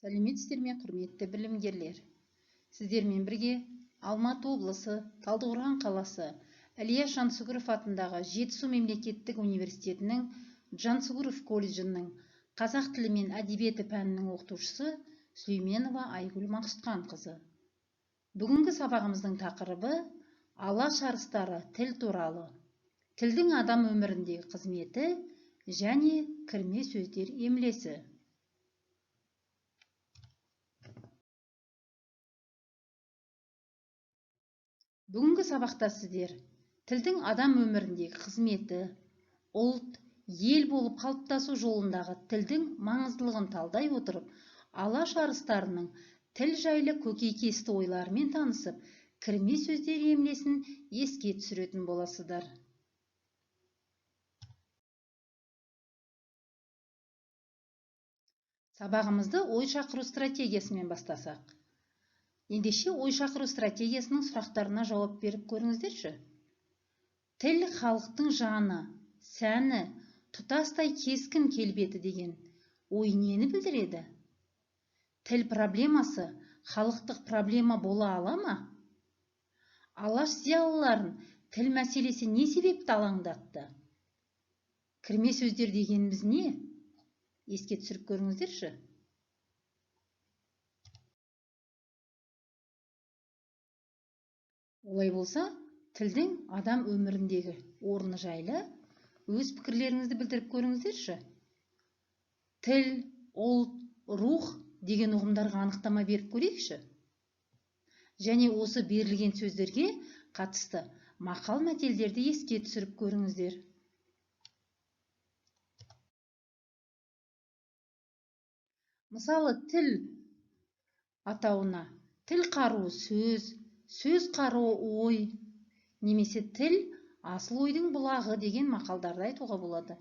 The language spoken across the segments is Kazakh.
Сәлеметсіздер ме, құрметті білімгерлер? Сіздермен бірге Алматы облысы, Талдықорған қаласы, Ілияс Жансүгіров атындағы Жетісу мемлекеттік университетінің Жансүгіров колледжінің қазақ тілі мен әдебиеті пәнінің оқытушысы Сүлейменова Айгүл Мақсұтқанқызы. Бүгінгі сабағымыздың тақырыбы алаш арыстары тіл туралы, тілдің адам өміріндегі қызметі және кірме сөздер емлесі. Бүгінгі сабақта сіздер тілдің адам өміріндегі қызметі, ұлт, ел болып қалыптасу жолындағы тілдің маңыздылығын талдай отырып, алаш арыстарының тіл жайлы көкейкесті ойларымен танысып, кірме сөздер емлесін еске түсіретін боласыздар. Сабағымызды ой шақыру стратегиясымен бастасақ. Ендеше ой шақыру стратегиясының сұрақтарына жауап беріп көріңіздерші. Тіл халықтың жаны, сәні, тұтастай кескін келбеті деген ой нені білдіреді? Тіл проблемасы халықтық проблема бола ала ма? Алаш зиялыларын тіл мәселесі не себепті алаңдатты? Кірме сөздер дегеніміз не? Еске түсіріп көріңіздерші. Олай болса, тілдің адам өміріндегі орны жайлы өз пікірлеріңізді білдіріп көріңіздерші. Тіл, ұлт, рух деген ұғымдарға анықтама беріп көрейікші. Және осы берілген сөздерге қатысты мақал-мәтелдерді еске түсіріп көріңіздер. Мысалы, тіл атауына тіл қаруы сөз, сөз қаруы ой, немесе тіл асыл ойдың бұлағы деген мақалдарды айтуға болады.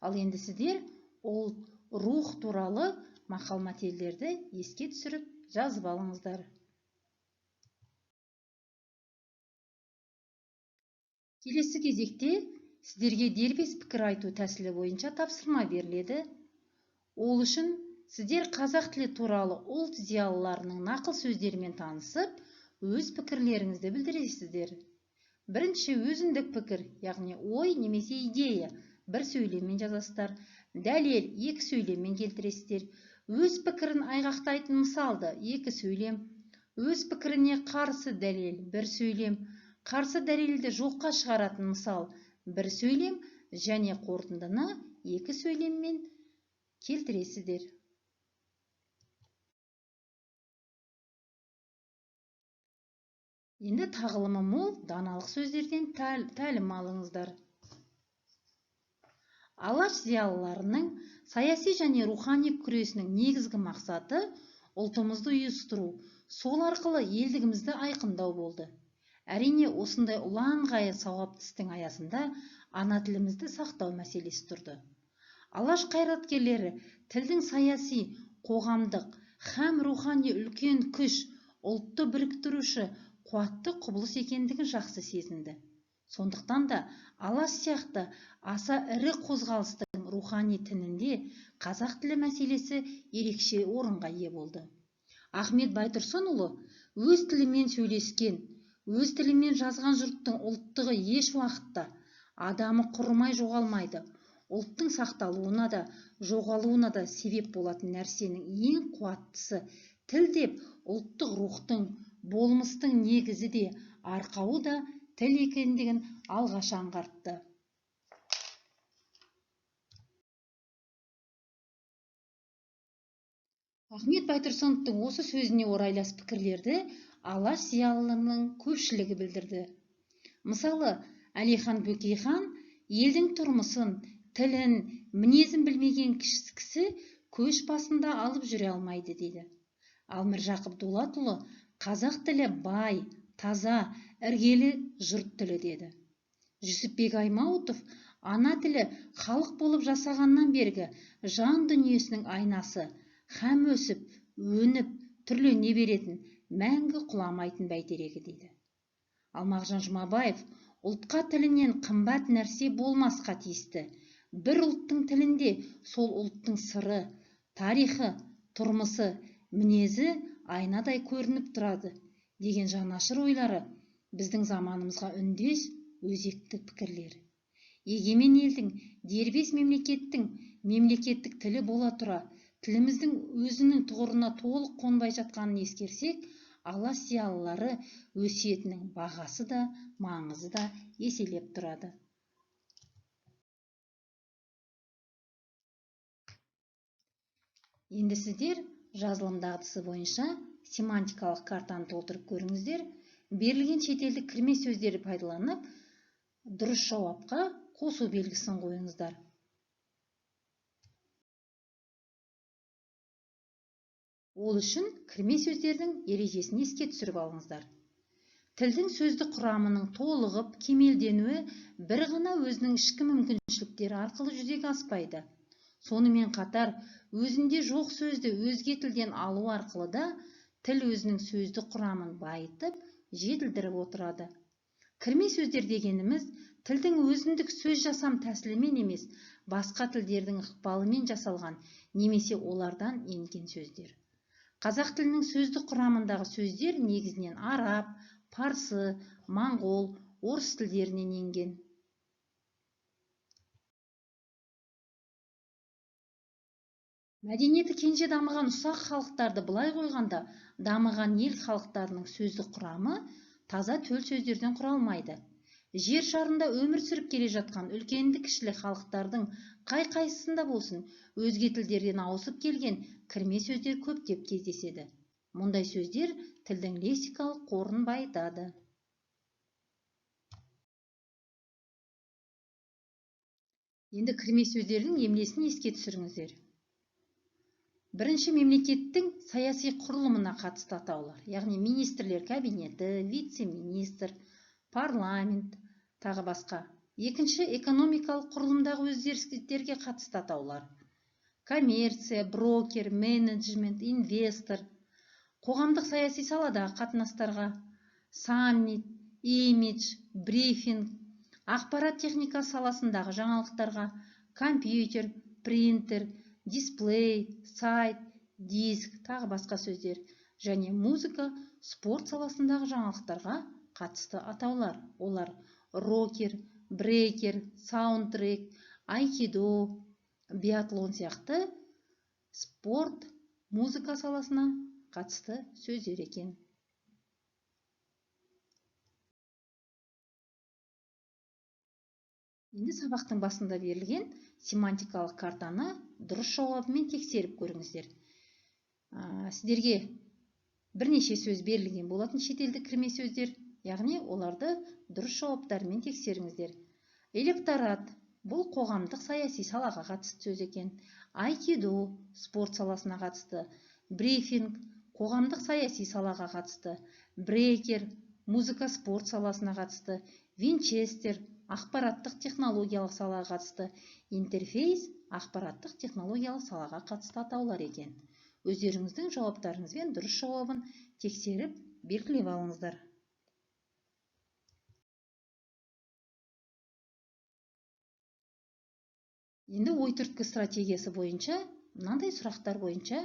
Ал енді сіздер ұлт, рух туралы мақал-мәтелдерді еске түсіріп жазып алыңыздар. Келесі кезекте сіздерге дербес пікір айту тәсілі бойынша тапсырма беріледі. Ол үшін сіздер қазақ тілі туралы ұлт зиялыларының нақыл сөздерімен танысып, өз пікірлеріңізді білдіресіздер. Бірінші өзіндік пікір, яғни ой немесе идея, бір сөйлеммен жазасыздар. Дәлел, екі сөйлеммен келтіресіздер. Өз пікірін айғақтайтын мысалды, екі сөйлем. Өз пікіріне қарсы дәлел, бір сөйлем. Қарсы дәлелді жоққа шығаратын мысал, бір сөйлем, және қорытындыны екі сөйлеммен келтіресіздер. Енді тағылымы мол даналық сөздерден тәлім алыңыздар. Алаш зиялыларының саяси және рухани күресінің негізгі мақсаты ұлтымызды ұйыстыру, сол арқылы елдігімізді айқындау болды. Әрине, осындай ұлан-ғайыр сауапты істің аясында ана тілімізді сақтау мәселесі тұрды. Алаш қайраткерлері тілдің саяси, қоғамдық һәм рухани үлкен күш, ұлтты біріктіруші қуатты құбылыс екендігін жақсы сезінді. Сондықтан да алаш сияқты аса ірі қозғалыстың рухани тінінде қазақ тілі мәселесі ерекше орынға ие болды. Ахмет Байтұрсынұлы өз тілімен сөйлескен, өз тілімен жазған жұрттың ұлттығы еш уақытта адамы құрымай жоғалмайды. Ұлттың сақталуына да, жоғалуына да себеп болатын нәрсенің ең қуаттысы тіл деп ұлттық рухтың, болмыстың негізі де, арқауы да тіл екендігін алғаш аңғартты. Ахмет Байтұрсыновтың осы сөзіне орайлас пікірлерді алаш зиялыларының көпшілігі білдірді. Мысалы, Әлихан Бөкейхан елдің тұрмысын, тілін, мінезін білмеген кісі көш басында алып жүре алмайды дейді. Ал Міржақып Дулатұлы қазақ тілі бай, таза, іргелі жұрт тілі деді. Жүсіпбек Аймауытов ана тілі халық болып жасағаннан бергі жан дүниесінің айнасы, һәм өсіп, өніп, түрлене беретін, мәңгі құламайтын бәйтерегі дейді. Ал Мағжан Жұмабаев ұлтқа тілінен қымбат нәрсе болмасқа тиісті. Бір ұлттың тілінде сол ұлттың сыры, тарихы, тұрмысы, мінезі айнадай көрініп тұрады деген жанашыр ойлары біздің заманымызға үндес өзекті пікірлер. Егемен елдің, дербес мемлекеттің мемлекеттік тілі бола тұра, тіліміздің өзінің тұғырына толық қонбай жатқанын ескерсек, алаш зиялылары өсиетінің бағасы да, маңызы да еселеп тұрады. Енді сіздер жазылым дағдысы бойынша семантикалық картаны толтырып көріңіздер. Берілген шетелдік кірме сөздерді пайдаланып, дұрыс жауапқа қосу белгісін қойыңыздар. Ол үшін кірме сөздердің ережесін еске түсіріп алыңыздар. Тілдің сөздік құрамының толығып, кемелденуі бір ғана өзінің ішкі мүмкіншіліктері арқылы жүзеге аспайды. Сонымен қатар, өзінде жоқ сөзді өзге тілден алу арқылы да тіл өзінің сөздік құрамын байытып, жетілдіріп отырады. Кірме сөздер дегеніміз тілдің өзіндік сөз жасам тәсілімен емес, басқа тілдердің ықпалымен жасалған немесе олардан енген сөздер. Қазақ тілінің сөздік құрамындағы сөздер негізінен араб, парсы, моңғол, орыс тілдерінен енген. Мәдениеті кенже дамыған ұсақ халықтарды былай қойғанда, дамыған ел халықтарының сөздік құрамы таза төл сөздерден құралмайды. Жер шарында өмір сүріп келе жатқан үлкенді кішілі халықтардың қай-қайсысында болсын, өзге тілдерден ауысып келген кірме сөздер көптеп кездеседі. Мұндай сөздер тілдің лексикалық қорын байытады. Енді кірме сөздердің емлесін еске түсіріңіздер. Бірінші, мемлекеттің саяси құрылымына қатысты атаулар, яғни министрлер кабинеті, вице-министр, парламент, тағы басқа. Екінші, экономикалық құрылымдағы өзгерістерге қатысты атаулар. Коммерция, брокер, менеджмент, инвестор, қоғамдық саяси саладағы қатынастарға, саммит, имидж, брифинг, ақпарат техника саласындағы жаңалықтарға, компьютер, принтер, дисплей, сайт, диск, тағы басқа сөздер, және музыка, спорт саласындағы жаңалықтарға қатысты атаулар. Олар рокер, брейкер, саундтрек, айкидо, биатлон сияқты спорт, музыка саласына қатысты сөздер екен. Енді сабақтың басында берілген семантикалық картаны дұрыс жауабымен тексеріп көріңіздер. Сіздерге бірнеше сөз берілген болатын шетелдік кірме сөздер, яғни оларды дұрыс жауаптарымен тексеріңіздер. Электорат бұл қоғамдық саяси салаға қатысты сөз екен. Айкидо спорт саласына қатысты. Брифинг қоғамдық саяси салаға қатысты. Брейкер музыка спорт саласына қатысты. Винчестер ақпараттық технологиялық салаға қатысты. Интерфейс ақпараттық технологиялық салаға қатысты атаулар екен. Өздеріңіздің жауаптарыңызбен дұрыс жауабын тексеріп белгілеп алыңыздар. Енді ой түрткі стратегиясы бойынша, мынандай сұрақтар бойынша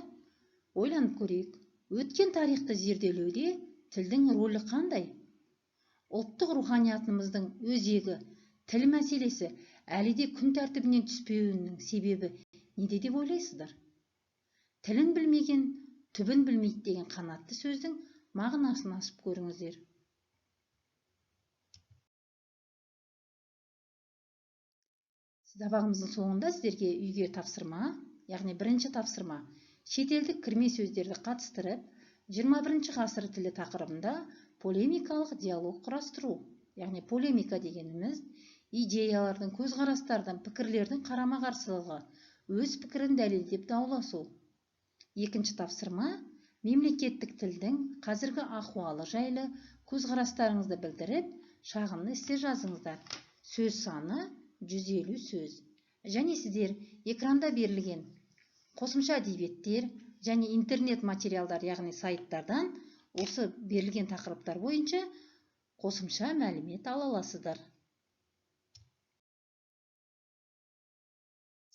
ойланып көрейік. Өткен тарихты зерделеуде тілдің рөлі қандай? Ұлттық руханиятымыздың өзегі, тіл мәселесі әлі де күн тәртібінен түспеуінің себебі неде деп ойлайсыздар? Тілін білмеген, түбін білмейді деген қанатты сөздің мағынасын ашып көріңіздер. Сабағымыздың соңында сіздерге үйге тапсырма, яғни бірінші тапсырма, шетелдік кірме сөздерді қатыстырып, 21 ғасыр тілі тақырыбында полемикалық диалог құрастыру. Яғни полемика дегеніміз идеялардың, көзқарастардың, пікірлердің қарама-қарсылығы, өз пікірін дәлелдеп дауласу. Екінші тапсырма, мемлекеттік тілдің қазіргі ахуалы жайлы көзқарастарыңызды білдіріп, шағын эссе жазыңыздар. Сөз саны 150 сөз. Және сіздер экранда берілген қосымша әдебиеттер және интернет материалдар, яғни сайттардан осы берілген тақырыптар бойынша қосымша мәлімет ала аласыздар.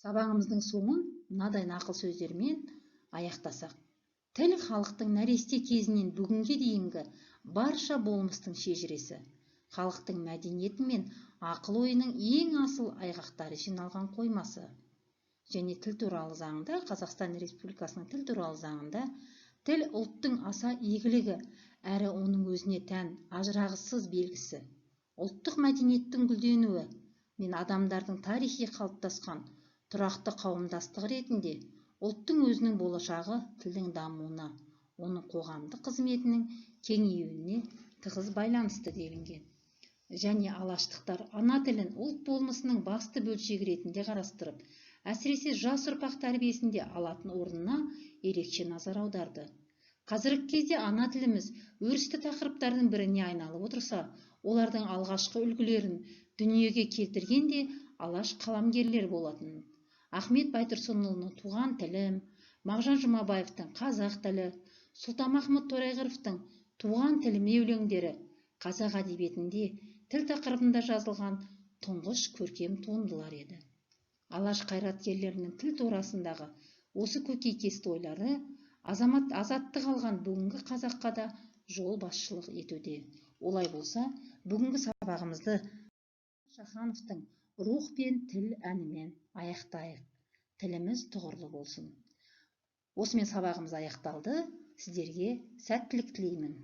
Сабағымыздың соңын мынадай нақыл сөздермен аяқтасақ. Тіл халықтың нәресте кезінен бүгінге дейінгі барша болмыстың шежіресі, халықтың мәдениеті мен ақыл-ойының ең асыл айғақтары жиналған қоймасы. Және тіл туралы заңда, Қазақстан Республикасының тіл туралы заңында, тіл ұлттың аса игілігі әрі оның өзіне тән ажырағысыз белгісі, ұлттық мәдениеттің гүлденуі мен адамдардың тарихи қалыптасқан тұрақты қауымдастығы ретінде ұлттың өзінің болашағы тілдің дамуына, оның қоғамдық қызметінің кеңеюіне тығыз байланысты делінген. Және алаштықтар ана тілін ұлт болмысының басты бөлшегі ретінде қарастырып, әсіресе жас ұрпақ тәрбиесінде алатын орнына ерекше назар аударды. Қазіргі кезде ана тіліміз өрісті тақырыптардың біріне айналып отырса, олардың алғашқы үлгілерін дүниеге келтірген де алаш қаламгерлер болатын. Ахмет Байтұрсынұлының «Туған тілім», Мағжан Жұмабаевтың «Қазақ тілі», Сұлтанмахмұт Торайғыровтың «Туған тілім» өлеңдері қазақ әдебиетінде тіл тақырыбында жазылған тұңғыш көркем туындылар еді. Алаш қайраткерлерінің тіл турасындағы осы көкейкесті ойлары азаттық алған бүгінгі қазаққа да жол басшылық етуде. Олай болса, бүгінгі сабағымызды Шахановтың «Рух пен тіл» әнімен аяқтайық. Тіліміз тұғырлы болсын. Осымен сабағымыз аяқталды. Сіздерге сәттілік тілеймін.